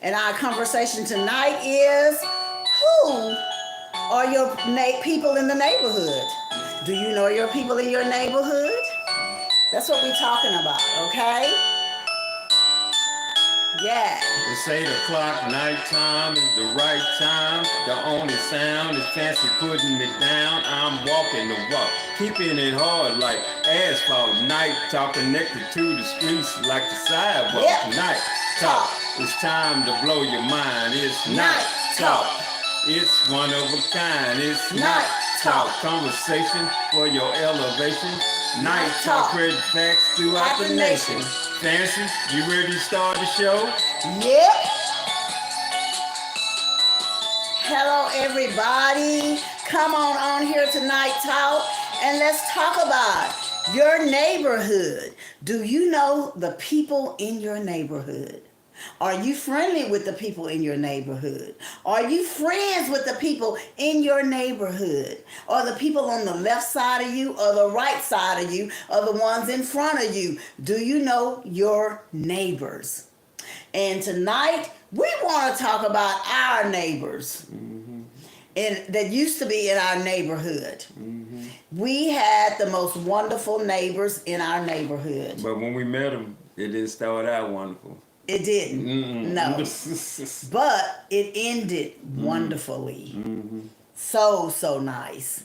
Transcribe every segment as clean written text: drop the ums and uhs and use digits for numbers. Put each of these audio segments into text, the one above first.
And our conversation tonight is, who are your people in the neighborhood? Do you know your people in your neighborhood? That's what we're talking about, okay? Yeah. It's 8 o'clock, nighttime is the right time. The only sound is fancy putting it down. I'm walking the walk, keeping it hard like asphalt. Night talk connected to the streets like the sidewalk. Yep. Night talk, it's time to blow your mind. It's night talk. It's one of a kind. It's night talk. Conversation for your elevation. Night talk, spread facts throughout the nation. Fancy, you ready to start the show? Yep. Hello, everybody. Come on here tonight, talk, and let's talk about your neighborhood. Do you know the people in your neighborhood? Are you friendly with the people in your neighborhood? Are you friends with the people in your neighborhood? Are the people on the left side of you or the right side of you or the ones in front of you? Do you know your neighbors? And tonight, we want to talk about our neighbors that used to be in our neighborhood. We had the most wonderful neighbors in our neighborhood. But when we met them, it didn't start out wonderful. It didn't, no. But it ended wonderfully. So nice.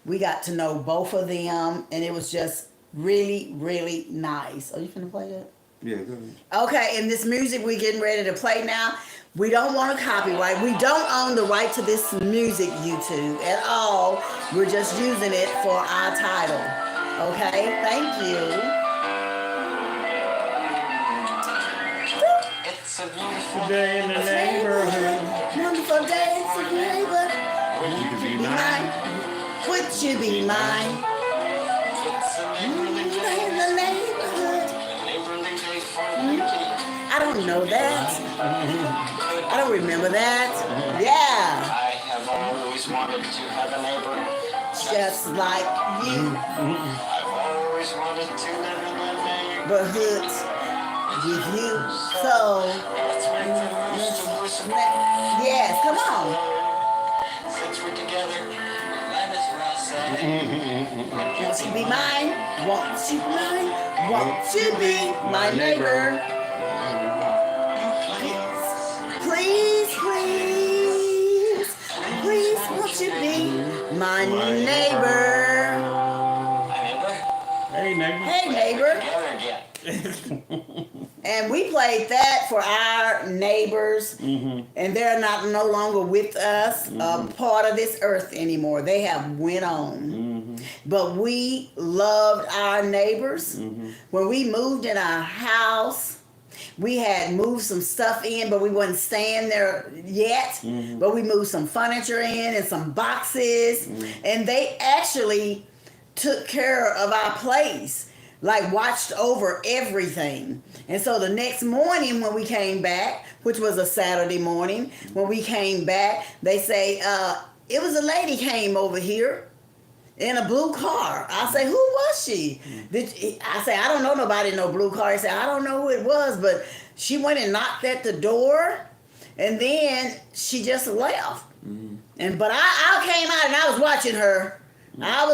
We got to know both of them, and it was just really, really nice. Are you finna play that? Yeah, go ahead. Okay, and this music we getting ready to play now, we don't want a copyright. We don't own the right to this music, YouTube, at all. We're just using it for our title. Okay, thank you. It's a beautiful day in the neighborhood. Wonderful day for the neighborhood. You could be mine. Would you be mine? In the neighborhood. I don't know that. I don't remember that. Yeah. I have always wanted to have a neighbor Just like you. I've always wanted to live in a neighborhood. With you. So, yes, come on. Since we're together, that is what I say. Won't you be mine? Won't you be mine? Won't you be my neighbor? Please, won't you be my neighbor? Hey, neighbor. Hey, neighbor. Together again. And we played that for our neighbors, and they're no longer with us, part of this earth anymore. They have went on. But we loved our neighbors. When we moved in our house, we had moved some stuff in, but we wasn't staying there yet. But we moved some furniture in and some boxes, and they actually took care of our place, like watched over everything. And so the next morning when we came back, which was a Saturday morning, when we came back, they say, it was a lady came over here in a blue car. I say, who was she? I say, I don't know nobody in no blue car. He said, I don't know who it was, but she went and knocked at the door, and then she just left. But I came out and I was watching her. I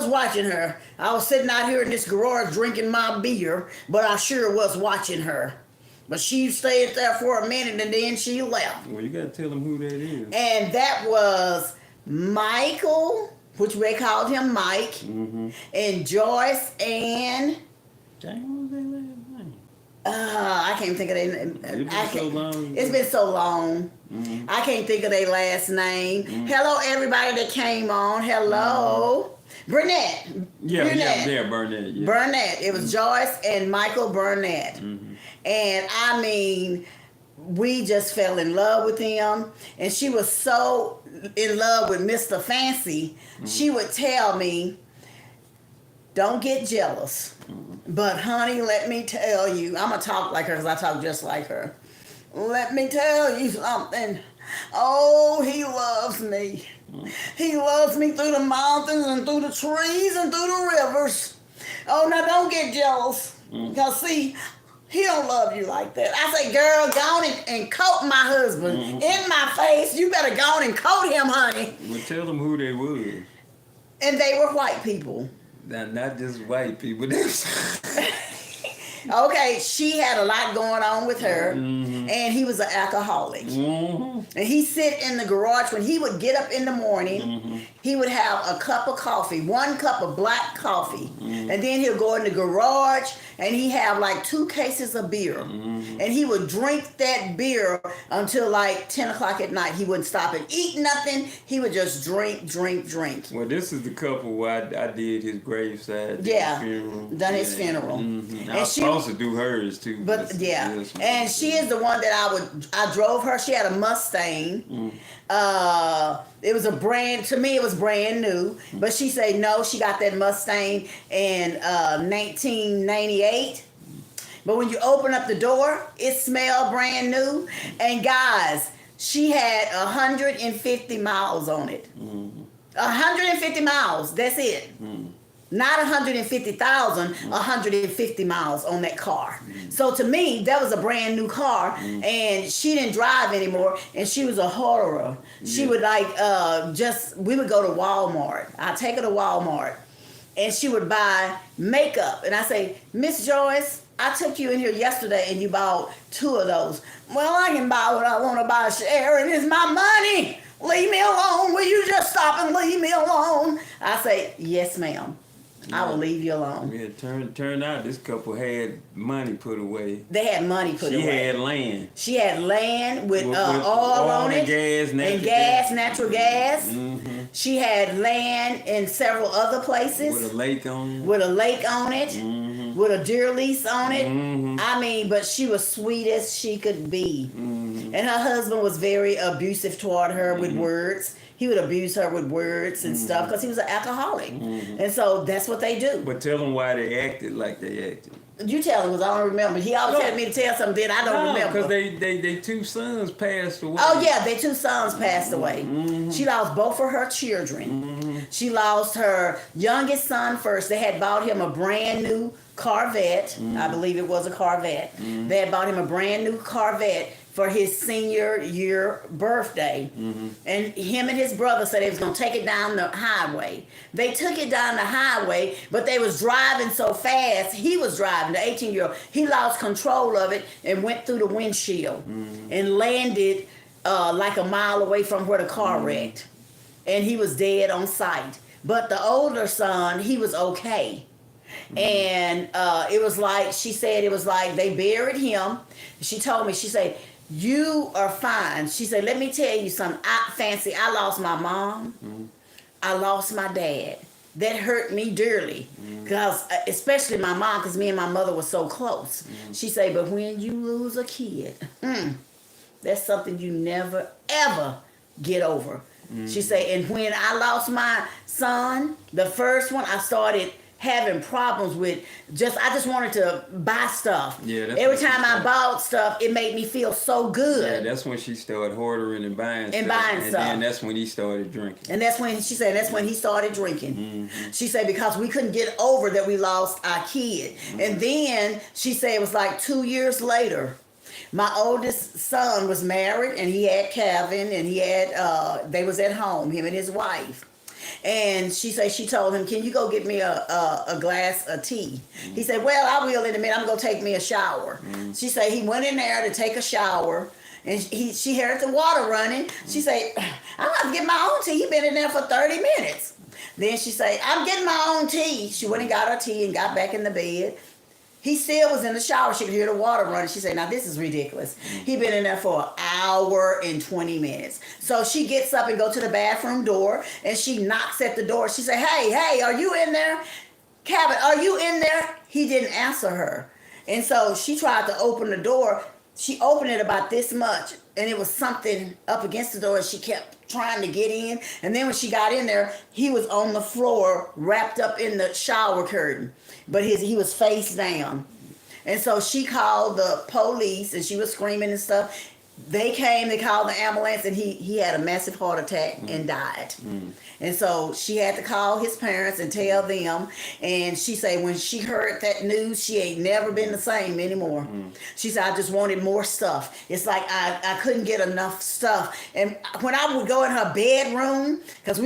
was sitting out here in this garage drinking my beer, but I sure was watching her. But she stayed there for a minute and then she left. Well, you got to tell them who that is. And that was Michael, which they called him Mike, and Joyce and... Dang, what was their last name? I can't think of their name. It's been so long. I can't think of their last name. Hello, everybody that came on. Hello. Burnett. Burnett. Yeah. Burnett. It was Joyce and Michael Burnett. And I mean, we just fell in love with him. And she was so in love with Mr. Fancy, she would tell me, don't get jealous. But honey, let me tell you, I'm going to talk like her because I talk just like her. Let me tell you something. Oh, he loves me. He loves me through the mountains and through the trees and through the rivers. Oh, now don't get jealous. Because see, He don't love you like that. I say, girl, go on and coat my husband in my face. You better go on and coat him, honey. Well, tell them who they was. And they were white people. Not just white people. Okay, she had a lot going on with her, and he was an alcoholic. And he sit in the garage. When he would get up in the morning, he would have a cup of coffee, 1 cup of black coffee, and then he'll go in the garage and he have like 2 cases of beer, and he would drink that beer until like 10 o'clock at night. He wouldn't stop and eat nothing. He would just drink. Well, this is the couple where I did his graveside. Yeah, funeral. done his funeral. I was supposed to do hers too. But yeah, and she is the one that I drove her. She had a Mustang. It was to me it was brand new, but she said no, she got that Mustang in 1998. But when you open up the door, it smelled brand new. And guys, she had 150 miles on it. 150 miles, that's it. Not 150,000, 150 miles on that car. So to me, that was a brand new car, and she didn't drive anymore, and she was a horror. She would we would go to Walmart. I'd take her to Walmart, and she would buy makeup. And I say, Miss Joyce, I took you in here yesterday, and you bought 2 of those. Well, I can buy what I want to buy, Sharon. It's my money. Leave me alone. Will you just stop and leave me alone? I say, yes, ma'am. I will leave you alone. Yeah, turned out this couple had money put away. They had money put away. She had land. She had land with oil on it. Natural gas. She had land in several other places. With a lake on it. With a lake on it. With a deer lease on it. I mean, but she was sweet as she could be. And her husband was very abusive toward her with words. He would abuse her with words and stuff because he was an alcoholic. And so that's what they do. But tell them why they acted like they acted. You tell him because I don't remember. He always telling me to tell something that I don't remember. Because they 2 sons passed away. Oh, yeah, their 2 sons passed away. She lost both of her children. She lost her youngest son first. They had bought him a brand new Corvette. I believe it was a Corvette. They had bought him a brand new Corvette for his senior year birthday. And him and his brother said they was going to take it down the highway. They took it down the highway, but they was driving so fast. He was driving, the 18-year-old. He lost control of it and went through the windshield and landed like a mile away from where the car wrecked. And he was dead on sight. But the older son, he was okay. And it was like, she said, it was like they buried him. She told me, she said, you are fine. She said, let me tell you something. I lost my mom. I lost my dad. That hurt me dearly. Because, especially my mom, because me and my mother were so close. She said, but when you lose a kid, that's something you never, ever get over. She said, and when I lost my son, the first one, I started having problems with I just wanted to buy stuff. Yeah, every time I bought stuff, it made me feel so good. Yeah, that's when she started ordering and buying stuff. And then that's when he started drinking. And that's when she said he started drinking. She said because we couldn't get over that we lost our kid. And then she said it was like 2 years later. My oldest son was married and he had Calvin and he had they was at home, him and his wife. And she said she told him, can you go get me a glass of tea? He said, well, I will in a minute. I'm going to take me a shower. She said he went in there to take a shower. And she heard the water running. She said, I'm going to get my own tea. He been in there for 30 minutes. Then she said, I'm getting my own tea. She went and got her tea and got back in the bed. He still was in the shower. She could hear the water running. She said, now this is ridiculous. He been in there for an hour and 20 minutes. So she gets up and go to the bathroom door and she knocks at the door. She said, hey, are you in there? Calvin, are you in there? He didn't answer her. And so she tried to open the door. She opened it about this much and it was something up against the door and she kept trying to get in. And then when she got in there, he was on the floor wrapped up in the shower curtain. But he was face down. And so she called the police and she was screaming and stuff. they came, they called the ambulance, and he had a massive heart attack and died. And so she had to call his parents and tell them. And she said when she heard that news, she ain't never been the same anymore. She said, I just wanted more stuff. It's like I couldn't get enough stuff. And when I would go in her bedroom, because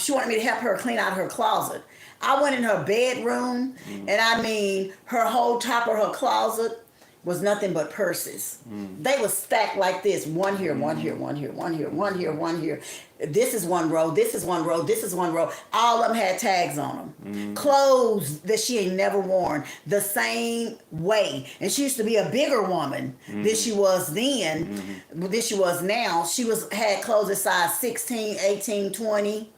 she wanted me to help her clean out her closet. I went in her bedroom, and I mean, her whole top of her closet was nothing but purses. They were stacked like this. One here, one here, one here, one here, one here, one here. This is one row, this is one row, this is one row. All of them had tags on them. Clothes that she ain't never worn the same way. And she used to be a bigger woman than she was then, than she was now. She had clothes at size 16, 18, 20.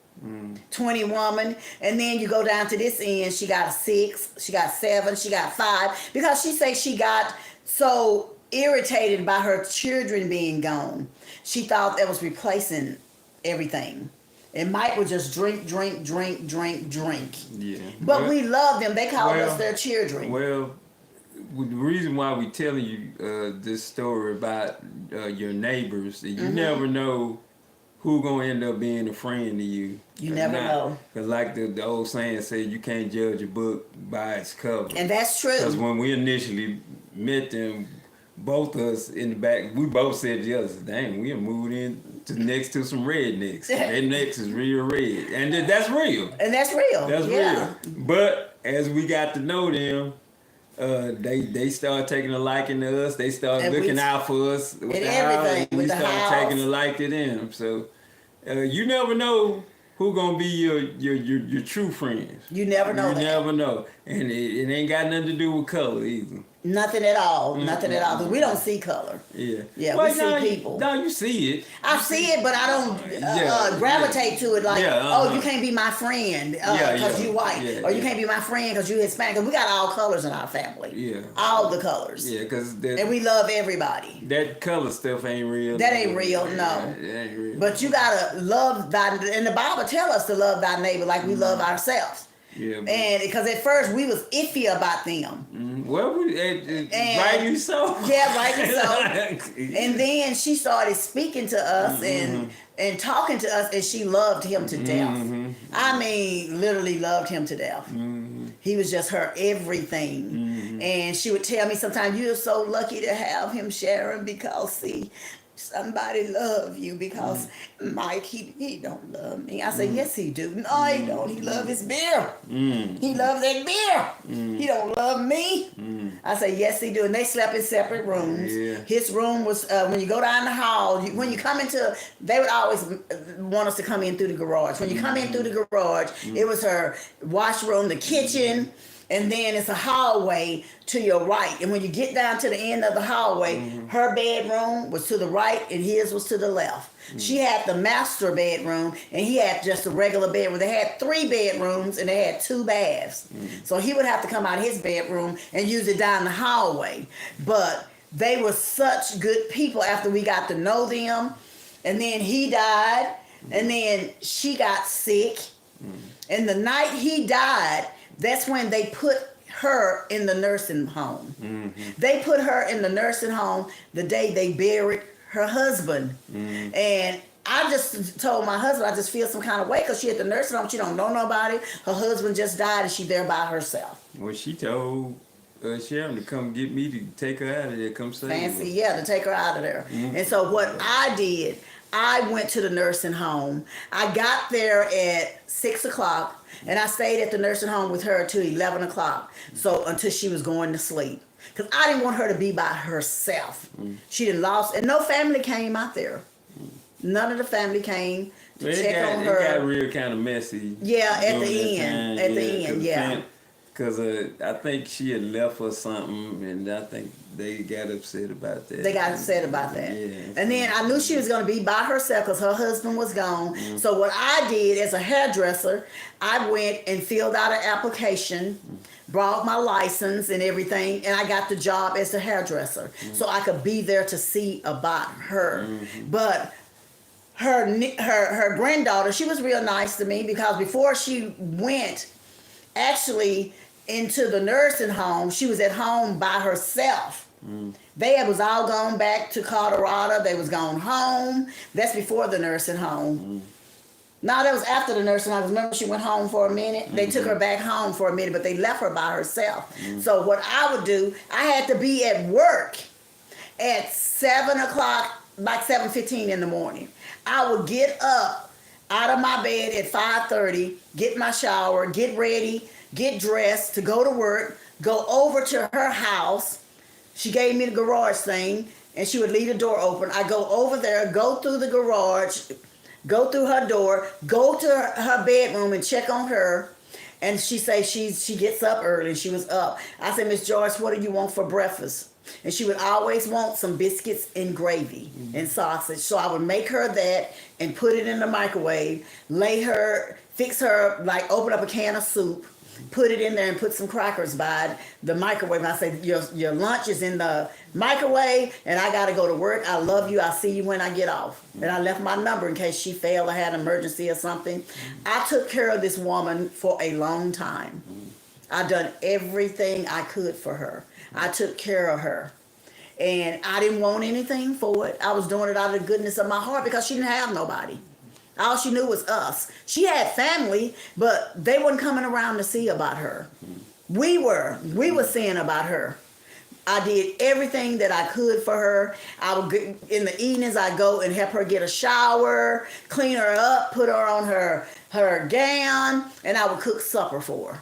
20 woman, and then you go down to this end, she got a 6, she got 7, she got 5, because she say she got so irritated by her children being gone. She thought that was replacing everything. And Mike would just drink. Yeah. But we love them. They called us their children. Well, the reason why we telling you this story about your neighbors, you never know who gonna end up being a friend to you. You never know. Because like the old saying said, you can't judge a book by its cover. And that's true. Because when we initially met them, both of us in the back, we both said to us, dang, we moved in next to some rednecks. Their necks is real red. And that's real. And that's real. That's real. But as we got to know them, they started taking a liking to us. They started looking out for us with the house. We started taking a like to them. So you never know who gonna be your true friends. You never know. You never know, and it ain't got nothing to do with color either. Nothing at all. Nothing at all. Because we don't see color. Yeah. Yeah, well, we see people. No, you see it. I see it, but I don't gravitate to it like, oh, you can't be my friend because you white. Or you can't be my friend because you Hispanic. Because we got all colors in our family. Yeah. All the colors. Yeah, because... And we love everybody. That color stuff ain't real. That ain't real, no. That ain't real. But you got to love thy... And the Bible tell us to love thy neighbor like we love ourselves. Yeah, and because at first we was iffy about them. Well, rightly so. Yeah, rightly so. And then she started speaking to us and talking to us, and she loved him to death. I mean, literally loved him to death. He was just her everything. And she would tell me sometimes, you're so lucky to have him, Sharon, because see, somebody love you, because Mike, he don't love me. I said, yes, he do. No, he don't. He love his beer. He love that beer. He don't love me. I said, yes, he do. And they slept in separate rooms. Yeah. His room was, when you go down the hall, when you come into, they would always want us to come in through the garage. When you come in through the garage, it was her washroom, the kitchen, and then it's a hallway to your right. And when you get down to the end of the hallway, her bedroom was to the right and his was to the left. She had the master bedroom and he had just a regular bedroom. They had 3 bedrooms and they had 2 baths. So he would have to come out of his bedroom and use it down the hallway. But they were such good people after we got to know them. And then he died, and then she got sick. And the night he died, that's when they put her in the nursing home. They put her in the nursing home the day they buried her husband. And I just told my husband, I just feel some kind of way because she at the nursing home. She don't know nobody. Her husband just died and she there by herself. Well, she told Sharon to come get me to take her out of there, come save her. Yeah, to take her out of there. And so what I did, I went to the nursing home. I got there at 6 o'clock. And I stayed at the nursing home with her till 11 o'clock. So until she was going to sleep. Because I didn't want her to be by herself. She didn't lost, and no family came out there. None of the family came to check on her. It got real kind of messy. Yeah, at the end. At the end, yeah. Because I think she had left or something, and I think they got upset about that. They got upset about that. Yeah. And then I knew she was going to be by herself because her husband was gone. So what I did as a hairdresser, I went and filled out an application, brought my license and everything, and I got the job as a hairdresser. So I could be there to see about her. But her granddaughter, she was real nice to me because before she went actually into the nursing home, she was at home by herself. They was all gone back to Colorado. They was gone home. That's before the nursing home. No, that was after the nursing home. Remember, she went home for a minute. They took her back home for a minute, but they left her by herself. So what I would do, I had to be at work at 7 o'clock, like 7:15 in the morning. I would get up out of my bed at 5:30, get my shower, get ready, get dressed to go to work, go over to her house. She gave me the garage thing, and she would leave the door open. I go over there, go through the garage, go through her door, go to her bedroom and check on her. And she say she gets up early. She was up. I said, Miss Joyce, what do you want for breakfast? And she would always want some biscuits and gravy and sausage. So I would make her that and put it in the microwave, fix her, like open up a can of soup, put it in there and put some crackers by the microwave. And I said, your lunch is in the microwave and I got to go to work. I love you. I'll see you when I get off. And I left my number in case she failed or had an emergency or something. I took care of this woman for a long time. I done everything I could for her. I took care of her. And I didn't want anything for it. I was doing it out of the goodness of my heart because she didn't have nobody. All she knew was us. She had family, but they wasn't coming around to see about her. We were seeing about her. I did everything that I could for her. I would in the evenings I'd go and help her get a shower, clean her up, put her on her gown, and I would cook supper for her.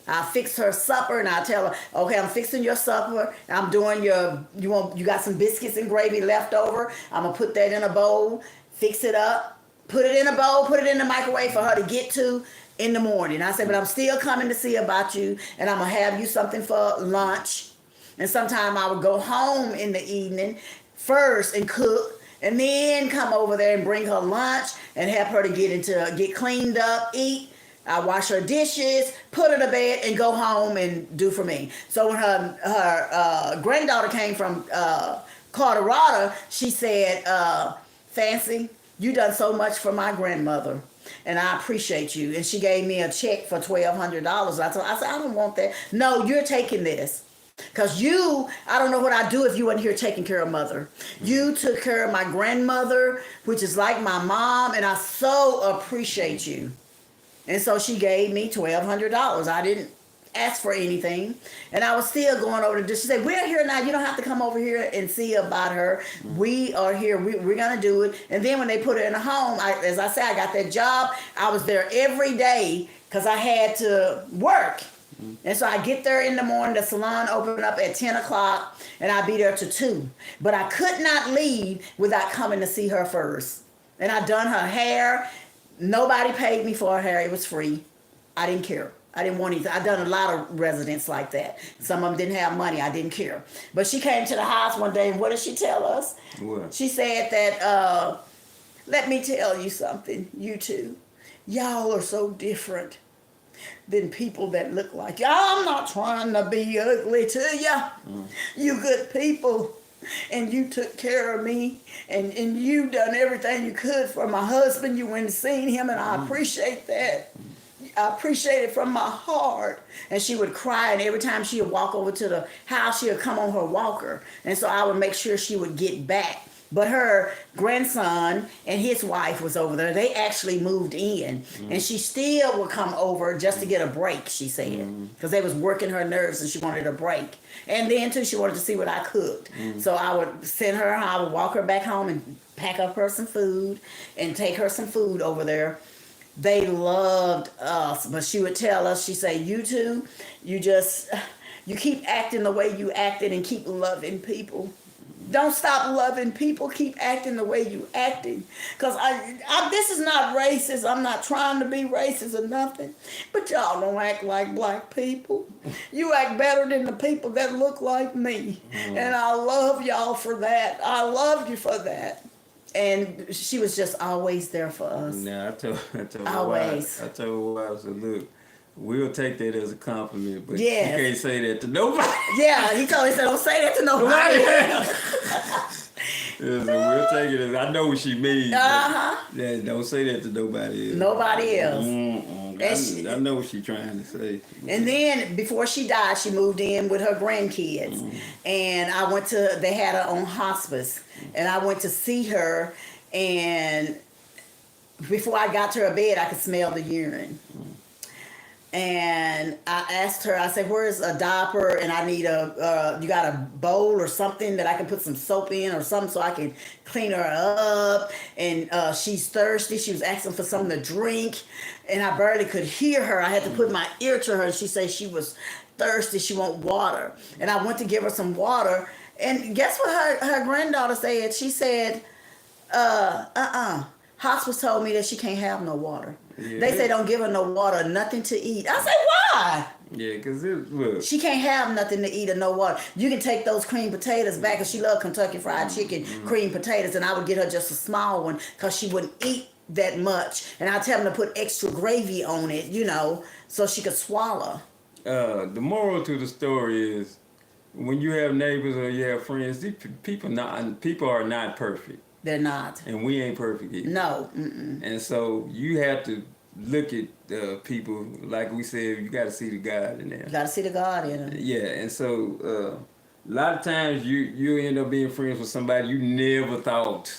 I fix her supper and I tell her, okay, I'm fixing your supper. I'm doing you got some biscuits and gravy left over. I'm gonna put that in a bowl, fix it up, put it in a bowl, put it in the microwave for her to get to in the morning. I said, but I'm still coming to see about you and I'm gonna have you something for lunch. And sometime I would go home in the evening first and cook and then come over there and bring her lunch and help her to get cleaned up, eat. I wash her dishes, put her to bed, and go home and do for me. So when her granddaughter came from Colorado, she said, Fancy, you done so much for my grandmother, and I appreciate you. And she gave me a check for $1,200. I said, I don't want that. No, you're taking this. Because I don't know what I'd do if you weren't here taking care of mother. You took care of my grandmother, which is like my mom, and I so appreciate you. And so she gave me $1,200. I didn't ask for anything. And I was still going over to, she said, we're here now. You don't have to come over here and see about her. We are here. We're going to do it. And then when they put her in a home, as I said, I got that job. I was there every day because I had to work. And so I get there in the morning, the salon opened up at 10 o'clock, and I'd be there till 2. But I could not leave without coming to see her first. And I done her hair. Nobody paid me for her hair. It was free. I didn't care. I didn't want anything. I done a lot of residents like that. Some of them didn't have money. I didn't care. But she came to the house one day, and what did she tell us? What? She said that, let me tell you something, you two. Y'all are so different than people that look like you. I'm not trying to be ugly to you. You good people. And you took care of me, and you done everything you could for my husband. You went and seen him, and I appreciate that. I appreciate it from my heart. And she would cry, and every time she would walk over to the house, she would come on her walker. And so I would make sure she would get back. But her grandson and his wife was over there. They actually moved in. And she still would come over just to get a break, she said. Because they was working her nerves and she wanted a break. And then, too, she wanted to see what I cooked. So I would send her, I would walk her back home and pack up her some food and take her some food over there. They loved us. But she would tell us, she said, you two, you keep acting the way you acted and keep loving people. Don't stop loving people. Keep acting the way you acting. Because this is not racist. I'm not trying to be racist or nothing. But y'all don't act like black people. You act better than the people that look like me. And I love y'all for that. I love you for that. And she was just always there for us. Now I told Always. I told her, I said, look, we'll take that as a compliment, but Yes. you can't say that to nobody. Yeah, he said, don't say that to nobody. Yeah, so we'll take it as, I know what she means. Uh-huh. Yeah, don't say that to nobody else. Nobody else. I know what she's trying to say. And then before she died, she moved in with her grandkids. And I went to, they had her on hospice. And I went to see her. And before I got to her bed, I could smell the urine. And I asked her, I said, where's a diaper? And I need you got a bowl or something that I can put some soap in or something so I can clean her up. And she's thirsty. She was asking for something to drink. And I barely could hear her. I had to put my ear to her. And she said she was thirsty. She want water. And I went to give her some water. And guess what her granddaughter said? She said, hospice told me that she can't have no water. Yeah. They say don't give her no water, nothing to eat. I say, why? Yeah, because look. She can't have nothing to eat or no water. You can take those cream potatoes back, because she loved Kentucky Fried Chicken, cream potatoes, and I would get her just a small one because she wouldn't eat that much. And I'd tell them to put extra gravy on it, so she could swallow. The moral to the story is, when you have neighbors or you have friends, these people are not perfect. They're not. And we ain't perfect either. No. And so you have to look at people, like we said, you got to see the God in them. You got to see the God in them. Yeah, and so a lot of times you end up being friends with somebody you never thought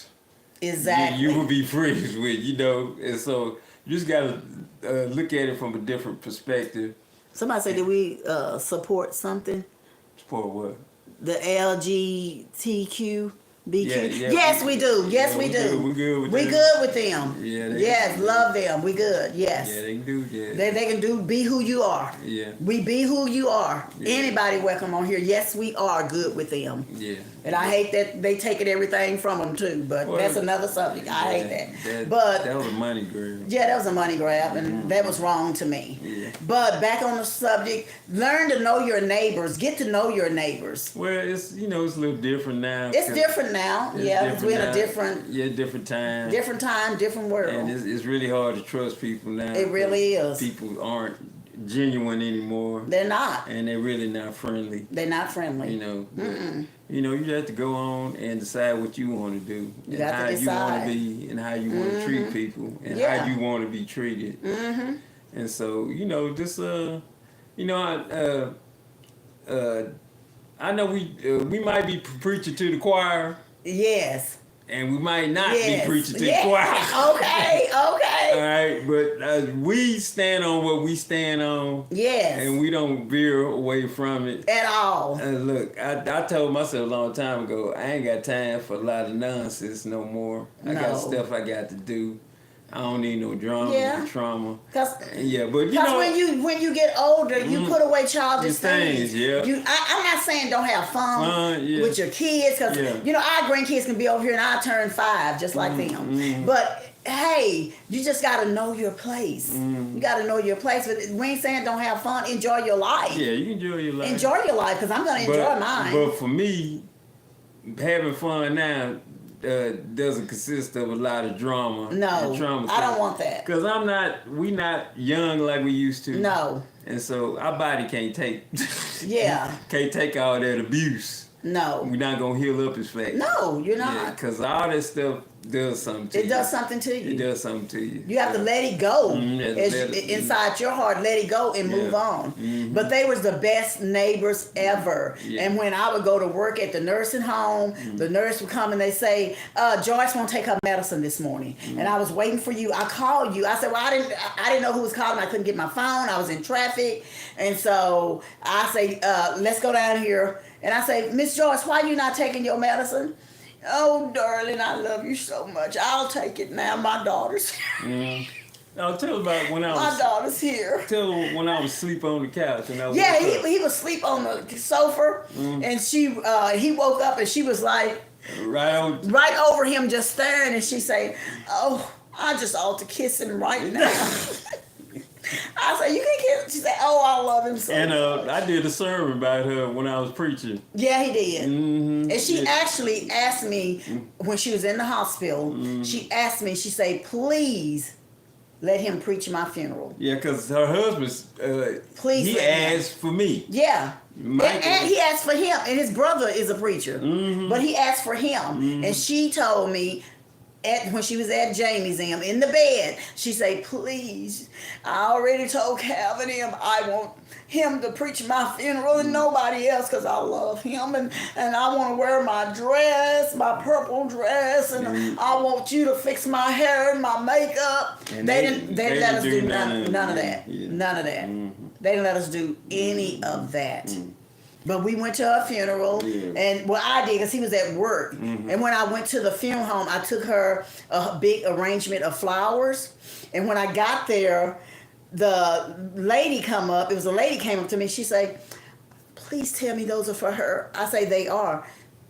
Exactly. you would be friends with, And so you just got to look at it from a different perspective. Somebody said, did we support something? For what? The LGBTQ. Yeah, yes, we do. Yes, we do. We're good with we them. good with them. Yeah. Yes, love them. We good. Yes. Yeah, they can do. Yeah. They can do. Be who you are. Yeah. We be who you are. Yeah. Anybody welcome on here. Yes, we are good with them. Yeah. And I hate that they taking everything from them too. But that's another subject. I hate that. But that was a money grab. yeah, that was a money grab, and that was wrong to me. Yeah. But back on the subject, learn to know your neighbors. Get to know your neighbors. Well, it's it's a little different now. It's different now. It's we're in a different different time. Different time, different world. And it's really hard to trust people now. It really is. People aren't genuine anymore. They're not. And they're really not friendly. They're not friendly. You have to go on and decide what you want to do. You and got how to you decide. want to be and how you want to treat people and how you want to be treated. And so, just I know we might be preaching to the choir. Yes. And we might not be preaching to the choir. Okay. All right, but we stand on what we stand on. Yes. And we don't veer away from it. At all. And look, I told myself a long time ago, I ain't got time for a lot of nonsense no more. I got stuff I got to do. I don't need no drama or trauma. Because when you get older, you put away childish things. Yeah. I'm not saying don't have fun with your kids, because our grandkids can be over here and I turn 5 just like them. But hey, you just got to know your place. You got to know your place. But we ain't saying don't have fun. Enjoy your life. Yeah, you enjoy your life. Enjoy your life, because I'm going to enjoy mine. But for me, having fun now doesn't consist of a lot of drama. No, and trauma. I don't want that. Because we not young like we used to. No. And so our body can't take can't take all that abuse. No. We're not going to heal up as fast. No, you're not. Because all that stuff does something to you. It does something to you. It does something to you. You have to let it go. Inside your heart, let it go and move on. But they was the best neighbors ever. And when I would go to work at the nursing home, the nurse would come and they say, Joyce won't take her medicine this morning. And I was waiting for you. I called you. I said, well, I didn't know who was calling. I couldn't get my phone. I was in traffic. And so I say, let's go down here. And I say, Miss Joyce, why you not taking your medicine? Oh, darling, I love you so much. I'll take it now. My daughter's here. Now tell about when I was. My daughter's here. Tell her when I was asleep on the couch and I was. He was asleep on the sofa, and he woke up and she was like right over him, just staring, and she say, "Oh, I just ought to kiss him right now." I said, "You can kiss." She said, "Oh, I love him so much." I did a sermon about her when I was preaching. Yeah, he did. And she actually asked me when she was in the hospital. She asked me. She said, "Please let him preach my funeral." Yeah, because her husband's. Please. He asked for me. Yeah. And he asked for him, and his brother is a preacher, but he asked for him, and she told me. when she was at Jamie's in the bed, she said, please, I already told Calvin him I want him to preach my funeral and nobody else because I love him and I want to wear my dress, my purple dress, and I want you to fix my hair and my makeup. And they didn't let us do none of that. Yeah. None of that. Mm-hmm. They didn't let us do any of that. But we went to her funeral, and well, I did because he was at work. And when I went to the funeral home, I took her a big arrangement of flowers. And when I got there, the lady come up. It was a lady came up to me. She said, "Please tell me those are for her." I say they are.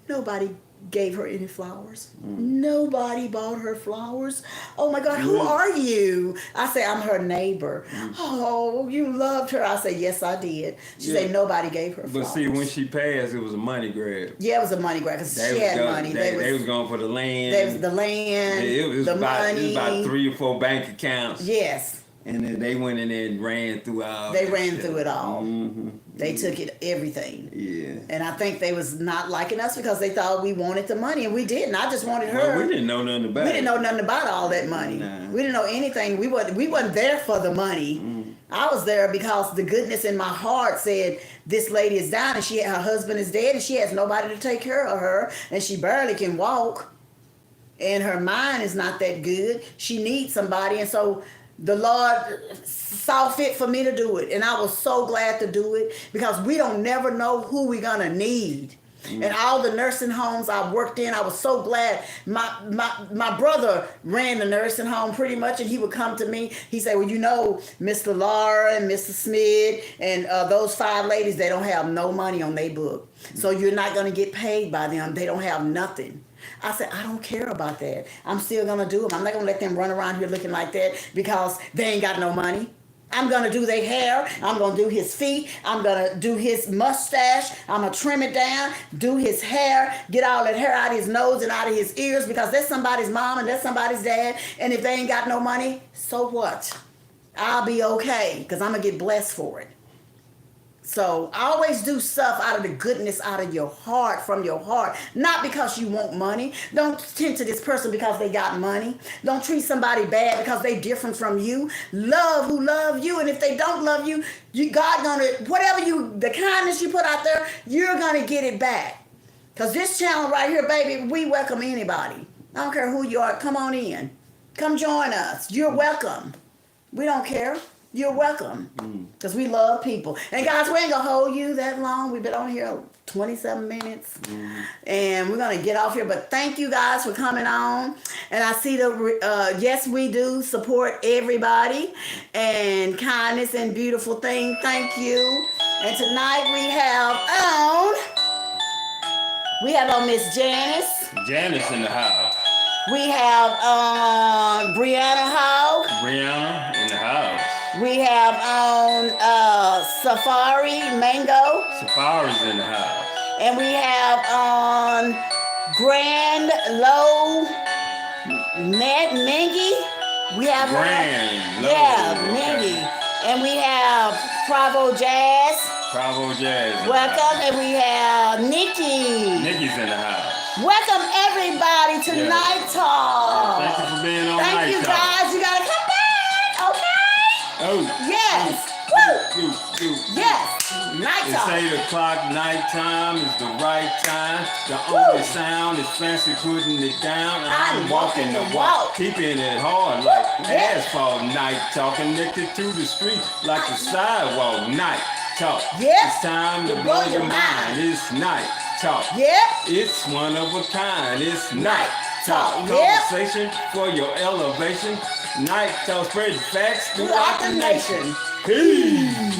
Nobody gave her any flowers. Nobody bought her flowers. Oh my God, who are you? I say, I'm her neighbor. Oh, you loved her. I say, yes, I did. She said, nobody gave her flowers. But see, when she passed, it was a money grab. Yeah, it was a money grab because she had money. They was going for the land. There was the land, It was the about, money. It was about 3 or 4 bank accounts. Yes. And then they went in there and ran through all They that ran shit. through it all. Mm-hmm. They took it, everything. Yeah. And I think they was not liking us because they thought we wanted the money, and we didn't. I just wanted her. Well, we didn't know nothing about it. We didn't know nothing about all that money. Nah. We didn't know anything. We wasn't there for the money. I was there because the goodness in my heart said, this lady is dying, and her husband is dead, and she has nobody to take care of her, and she barely can walk, and her mind is not that good. She needs somebody, and so the Lord saw fit for me to do it, and I was so glad to do it because we don't never know who we're gonna need. And all the nursing homes I worked in, I was so glad. My brother ran the nursing home pretty much, and he would come to me. He said, well, you know, Mr. Laura and Mr. Smith and those 5 ladies, they don't have no money on their book. So you're not going to get paid by them. They don't have nothing. I said, I don't care about that. I'm still going to do them. I'm not going to let them run around here looking like that because they ain't got no money. I'm going to do their hair. I'm going to do his feet. I'm going to do his mustache. I'm going to trim it down, do his hair, get all that hair out of his nose and out of his ears because that's somebody's mom and that's somebody's dad. And if they ain't got no money, so what? I'll be okay because I'm going to get blessed for it. So always do stuff out of the goodness out of your heart, from your heart, not because you want money. Don't tend to this person because they got money. Don't treat somebody bad because they different from you. Love who love you, and if they don't love you, God gonna, the kindness you put out there, you're gonna get it back. Because this channel right here, baby, we welcome anybody. I don't care who you are, come on in. Come join us. You're welcome. We don't care. You're welcome. Because we love people. And guys, we ain't going to hold you that long. We've been on here 27 minutes. And we're going to get off here. But thank you guys for coming on. And I see yes, we do support everybody. And kindness and beautiful thing. Thank you. And tonight we have on Miss Janice. Janice in the house. We have Brianna Hogg. Brianna in the house. We have on Safari Mango. Safari's in the house. And we have on Grand Low Mengi. We have Grand Low. Yeah, Mengi. And we have Bravo Jazz. Bravo Jazz. Welcome. And we have Nikki. Nikki's in the house. Welcome everybody to Night Talk. Thank you for being on Thank Night you Talk. guys. You gotta come back, okay? Oh. Yes. Woo. Yes. Night It's Talk. 8 o'clock, nighttime is the right time. The only sound is fancy putting it down. I'm walking the walk, keeping it hard like asphalt. Night Talk connected to the street like the sidewalk. Night Talk. Yep. It's time to blow your mind. It's Night Talk. Yep. It's one of a kind. It's Night Talk. Yep. Conversation for your elevation. Night Talk spread facts Throughout the nation. Peace.